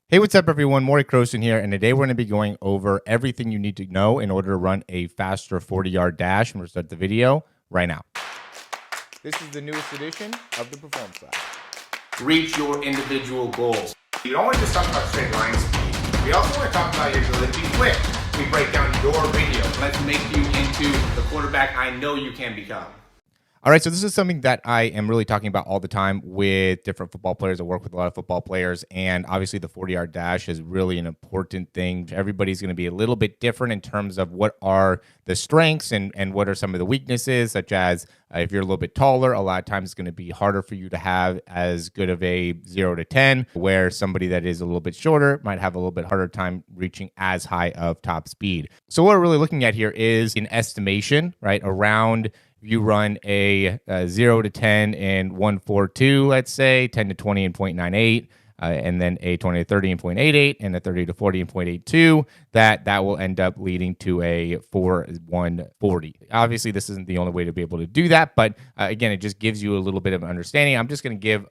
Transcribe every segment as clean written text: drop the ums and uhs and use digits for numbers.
Hey, what's up, everyone? Morey Croson here, and today we're going to be going over everything you need to know in order to run a faster 40-yard dash. I'm going to start the video right now. This is the newest edition of the Performance Lab. Reach your individual goals. You don't want to just talk about straight line speed. We also want to talk about your ability to be quick. We break down your video. Let's make you into the quarterback I know you can become. All right, so this is something that I am really talking about all the time with different football players. I work with a lot of football players, and obviously the 40-yard dash is really an important thing. Everybody's going to be a little bit different in terms of what are the strengths and what are some of the weaknesses, such as if you're a little bit taller, a lot of times it's going to be harder for you to have as good of a 0 to 10, where somebody that is a little bit shorter might have a little bit harder time reaching as high of top speed. So what we're really looking at here is an estimation, right, around you run a 0 to 10 in 1.42, let's say, 10 to 20 in 0.98, and then a 20 to 30 in 0.88, and a 30 to 40 in 0.82, that will end up leading to a 4.140. Obviously, this isn't the only way to be able to do that, but again, it just gives you a little bit of understanding. I'm just going to give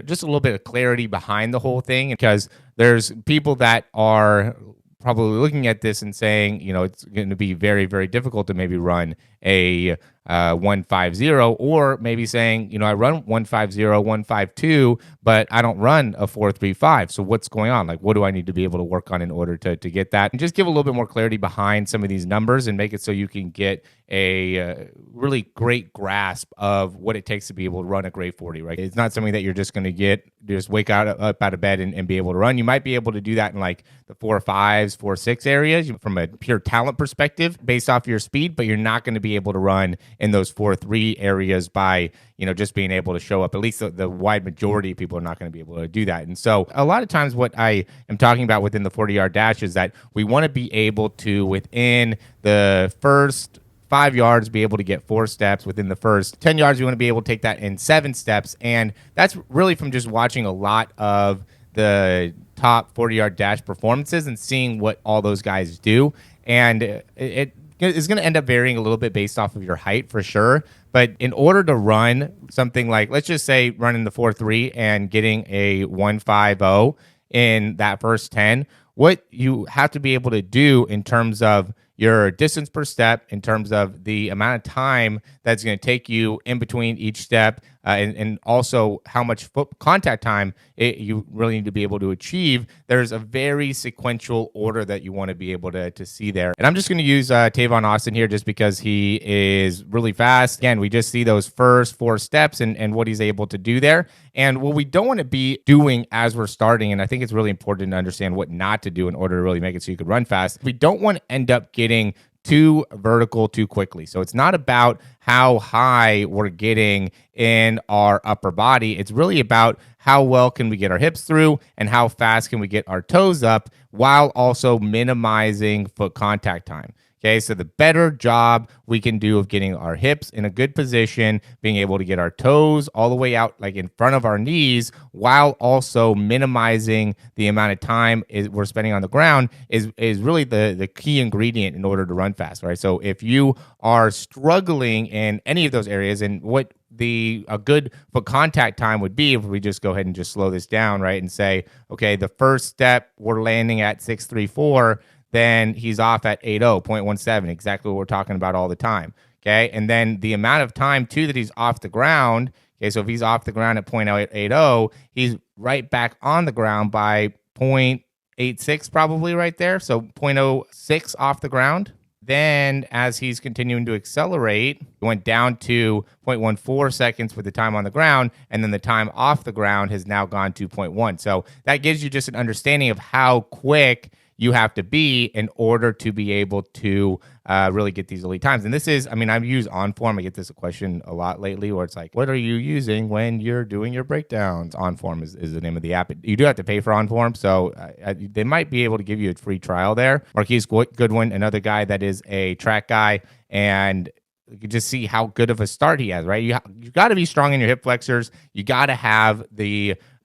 just a little bit of clarity behind the whole thing, because there's people that are probably looking at this and saying, it's going to be very, very difficult to maybe run a 150, or maybe saying, I run 150, 152, but I don't run a 435. So what's going on? Like, what do I need to be able to work on in order to get that? And just give a little bit more clarity behind some of these numbers and make it so you can get a really great grasp of what it takes to be able to run a great 40, right? It's not something that you're just going to just wake up out of bed and be able to run. You might be able to do that in like the 4.5s, 4.6 areas from a pure talent perspective based off your speed, but you're not going to be able to run in those 4.3 areas by, just being able to show up. At least the wide majority of people are not going to be able to do that. And so a lot of times what I am talking about within the 40-yard dash is that we want to be able to, within the first 5 yards, be able to get 4 steps. Within the first 10 yards, we want to be able to take that in 7 steps. And that's really from just watching a lot of the top 40-yard dash performances and seeing what all those guys do. And it is going to end up varying a little bit based off of your height for sure. But in order to run something like, let's just say running the 4.3 and getting a 1.50 in that first 10, what you have to be able to do in terms of your distance per step, in terms of the amount of time that's going to take you in between each step, and also how much foot contact time you really need to be able to achieve. There's a very sequential order that you want to be able to see there. And I'm just going to use Tavon Austin here just because he is really fast. Again, we just see those first 4 steps and what he's able to do there. And what we don't want to be doing as we're starting, and I think it's really important to understand what not to do in order to really make it so you could run fast, we don't want to end up getting too vertical too quickly. So it's not about how high we're getting in our upper body. It's really about how well can we get our hips through and how fast can we get our toes up while also minimizing foot contact time. Okay, so the better job we can do of getting our hips in a good position, being able to get our toes all the way out like in front of our knees, while also minimizing the amount of time we're spending on the ground is really the key ingredient in order to run fast, right? So if you are struggling in any of those areas, and what a good foot contact time would be, if we just go ahead and just slow this down, right, and say, okay, the first step we're landing at 6.34, then he's off at 80, 0.17, exactly what we're talking about all the time, okay? And then the amount of time, too, that he's off the ground, okay, so if he's off the ground at 0.80, he's right back on the ground by 0.86 probably right there, so 0.06 off the ground. Then as he's continuing to accelerate, it went down to 0.14 seconds with the time on the ground, and then the time off the ground has now gone to 0.1. So that gives you just an understanding of how quick you have to be in order to be able to really get these elite times. And this is, I use OnForm. I get this question a lot lately where it's like, what are you using when you're doing your breakdowns? OnForm is the name of the app. You do have to pay for OnForm, so they might be able to give you a free trial there. Marquise Goodwin, another guy that is a track guy, and you can just see how good of a start he has, right? You got to be strong in your hip flexors. You got to have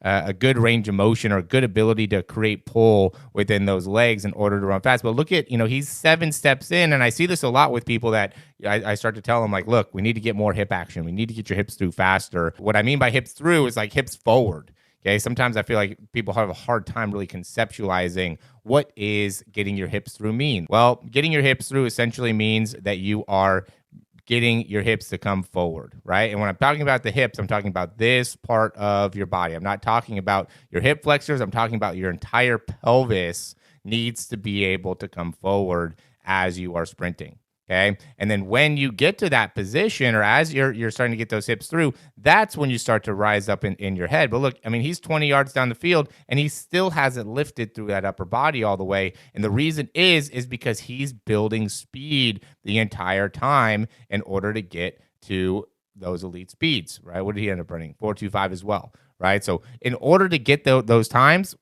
a good range of motion or a good ability to create pull within those legs in order to run fast. But look at, he's 7 steps in, and I see this a lot with people that I start to tell them, like, look, we need to get more hip action. We need to get your hips through faster. What I mean by hips through is like hips forward. Okay, sometimes I feel like people have a hard time really conceptualizing what is getting your hips through mean. Well, getting your hips through essentially means that you are getting your hips to come forward, right? And when I'm talking about the hips, I'm talking about this part of your body. I'm not talking about your hip flexors. I'm talking about your entire pelvis needs to be able to come forward as you are sprinting. Okay. And then when you get to that position, or as you're starting to get those hips through, that's when you start to rise up in your head. But look, I mean, he's 20 yards down the field and he still hasn't lifted through that upper body all the way. And the reason is because he's building speed the entire time in order to get to those elite speeds, right? What did he end up running? 4.25 as well, right? So in order to get those times,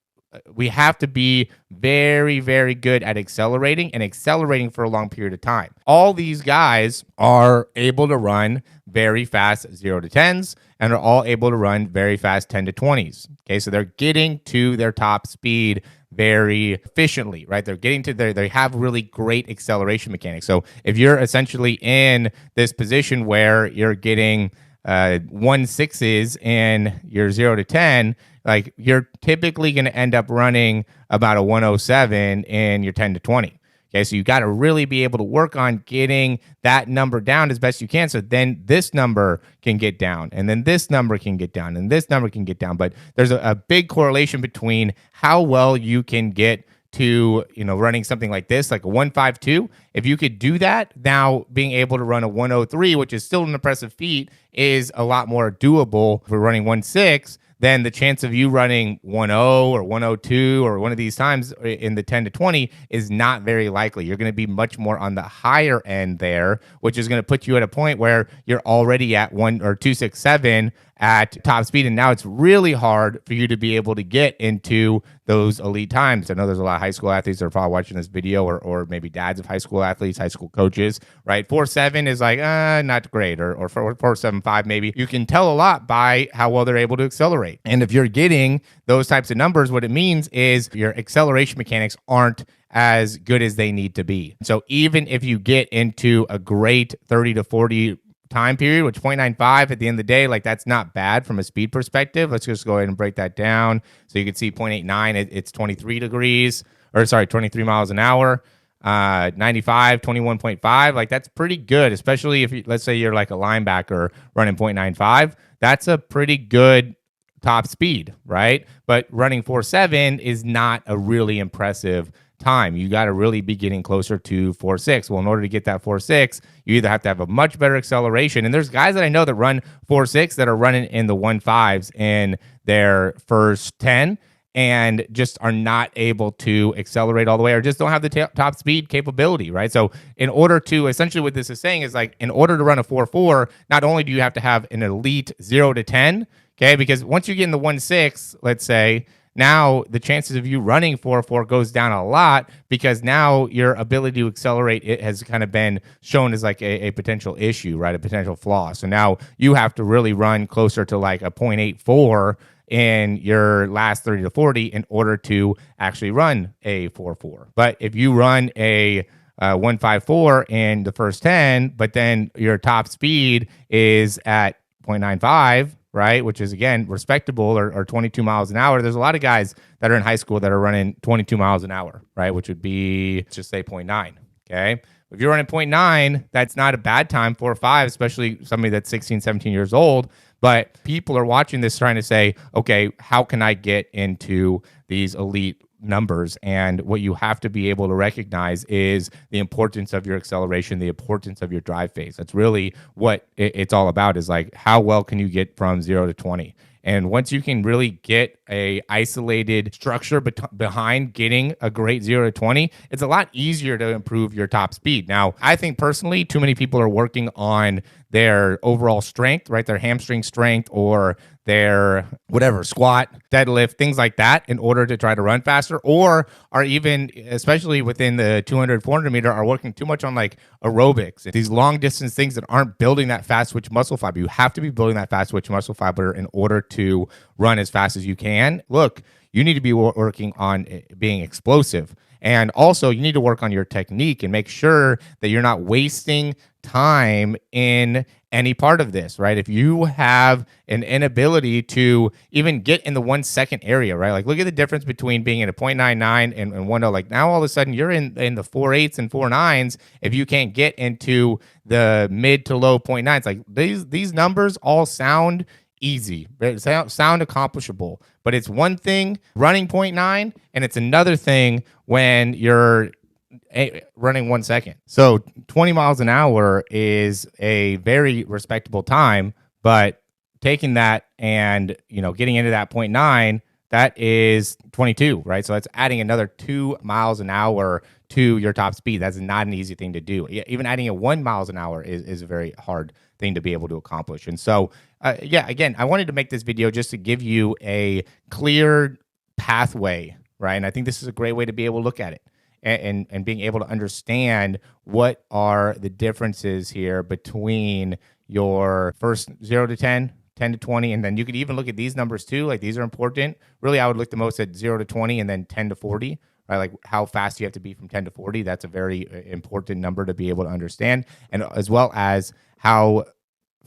we have to be very, very good at accelerating and accelerating for a long period of time. All these guys are able to run very fast 0 to 10s and are all able to run very fast 10 to 20s. Okay, so they're getting to their top speed very efficiently, right? They're getting to they have really great acceleration mechanics. So if you're essentially in this position where you're getting 1.6s and you're 0 to 10, like you're typically going to end up running about a 107 in your 10 to 20. Okay, so you got to really be able to work on getting that number down as best you can. So then this number can get down, and then this number can get down, and this number can get down. But there's a big correlation between how well you can get to, running something like this, like a 152. If you could do that, now being able to run a 103, which is still an impressive feat, is a lot more doable. If we're running 1.6, then the chance of you running 1.0 or 102 or one of these times in the 10 to 20 is not very likely. You're going to be much more on the higher end there, which is going to put you at a point where you're already at 1 or 2.67 at top speed. And now it's really hard for you to be able to get into those elite times. I know there's a lot of high school athletes that are probably watching this video, or maybe dads of high school athletes, high school coaches, right? 4.7 is like, not great, or 4.75 maybe. You can tell a lot by how well they're able to accelerate. And if you're getting those types of numbers, what it means is your acceleration mechanics aren't as good as they need to be. So even if you get into a great 30 to 40 time period, which 0.95 at the end of the day, like that's not bad from a speed perspective. Let's just go ahead and break that down. So you can see 0.89, it's 23 miles an hour. 95, 21.5, like that's pretty good, especially if let's say you're like a linebacker running 0.95. That's a pretty good top speed, right? But running 4.7 is not a really impressive time. You got to really be getting closer to 4.6. Well, in order to get that 4.6, you either have to have a much better acceleration. And there's guys that I know that run 4.6 that are running in the 1.5s in their first 10 and just are not able to accelerate all the way, or just don't have the top speed capability, right? So in order to, essentially what this is saying is like, in order to run a 4.4, not only do you have to have an elite 0 to 10, okay, because once you get in the 1.6, let's say, now the chances of you running 4.4 goes down a lot, because now your ability to accelerate it has kind of been shown as like a potential issue, right? A potential flaw. So now you have to really run closer to like a 0.84 in your last 30 to 40 in order to actually run a 4.4. But if you run a 1.54 in the first 10, but then your top speed is at 0.95, right, which is, again, respectable, or 22 miles an hour. There's a lot of guys that are in high school that are running 22 miles an hour, right, which would be, let's just say 0.9, okay? If you're running 0.9, that's not a bad time, 4.5, especially somebody that's 16, 17 years old. But people are watching this trying to say, okay, how can I get into these elite numbers? And what you have to be able to recognize is the importance of your acceleration, the importance of your drive phase. That's really what it's all about, is like, how well can you get from 0 to 20? And once you can really get a isolated structure behind getting a great 0 to 20, it's a lot easier to improve your top speed. Now, I think personally, too many people are working on their overall strength, right? Their hamstring strength, or their whatever, squat, deadlift, things like that, in order to try to run faster, or are even, especially within the 200, 400 meter, are working too much on like aerobics, these long distance things that aren't building that fast twitch muscle fiber. You have to be building that fast twitch muscle fiber in order to run as fast as you can. Look, you need to be working on being explosive. And also, you need to work on your technique and make sure that you're not wasting time in any part of this, right? If you have an inability to even get in the 1 second area, right? Like look at the difference between being in a 0.99 and 1.0. Like now all of a sudden you're in the 4.8s and 4.9s if you can't get into the mid to low 0.9s. Like these numbers all sound easy, sound accomplishable, but it's one thing running 0.9 and it's another thing when you're running 1 second. So 20 miles an hour is a very respectable time, but taking that and, getting into that 0.9, that is 22, right? So that's adding another 2 miles an hour to your top speed. That's not an easy thing to do. Even adding a 1 miles an hour is a very hard thing to be able to accomplish. And so, again, I wanted to make this video just to give you a clear pathway, right? And I think this is a great way to be able to look at it. And being able to understand what are the differences here between your first 0 to 10, 10 to 20, and then you could even look at these numbers too. Like these are important. Really, I would look the most at 0 to 20 and then 10 to 40, right? Like how fast you have to be from 10 to 40. That's a very important number to be able to understand, and as well as how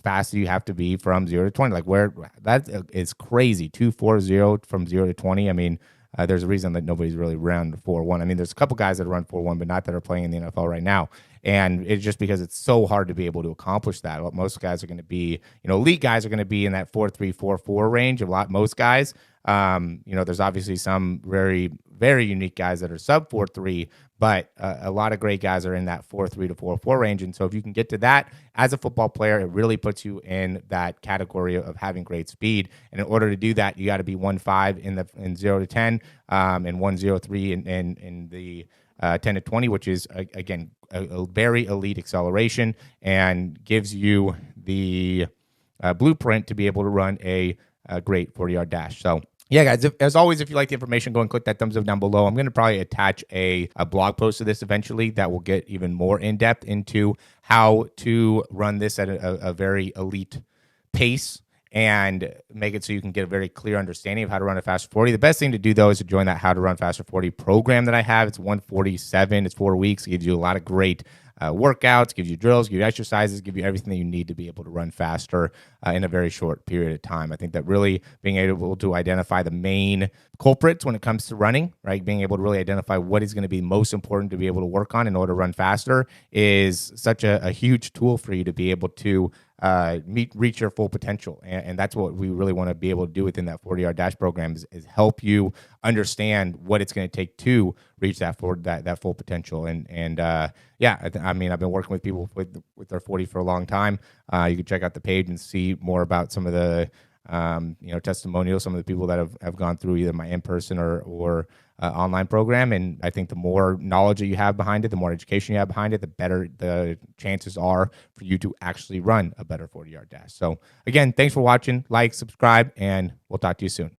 fast you have to be from 0 to 20. Like where that is crazy. 240 from 0 to 20. I mean, there's a reason that nobody's really run 4.1. I mean, there's a couple guys that run 4.1, but not that are playing in the NFL right now. And it's just because it's so hard to be able to accomplish that. Most guys are going to be, elite guys are going to be in that 4.3, 4.4 range. Most guys. There's obviously some very, very unique guys that are sub 4.3, but a lot of great guys are in that 4.3 to 4.4 range. And so if you can get to that as a football player, it really puts you in that category of having great speed. And in order to do that, you got to be 1.5 in 0 to 10, and 1.03 in the 10 to 20, which is again a very elite acceleration and gives you the blueprint to be able to run a great 40-yard dash. So yeah, guys, as always, if you like the information, go and click that thumbs up down below. I'm going to probably attach a blog post to this eventually that will get even more in-depth into how to run this at a very elite pace and make it so you can get a very clear understanding of how to run a faster 40. The best thing to do, though, is to join that How to Run Faster 40 program that I have. It's 147. It's 4 weeks. It gives you a lot of great workouts, gives you drills, gives you exercises, give you everything that you need to be able to run faster in a very short period of time. I think that really being able to identify the main culprits when it comes to running, right? Being able to really identify what is going to be most important to be able to work on in order to run faster is such a huge tool for you to be able to reach your full potential. And that's what we really want to be able to do within that 40-yard dash program is help you understand what it's going to take to reach that full potential. And I mean, I've been working with people with their 40 for a long time. You can check out the page and see more about some of the testimonials, some of the people that have gone through either my in-person or online program. And I think the more knowledge that you have behind it, the more education you have behind it, the better the chances are for you to actually run a better 40-yard dash. So again, thanks for watching. Like, subscribe, and we'll talk to you soon.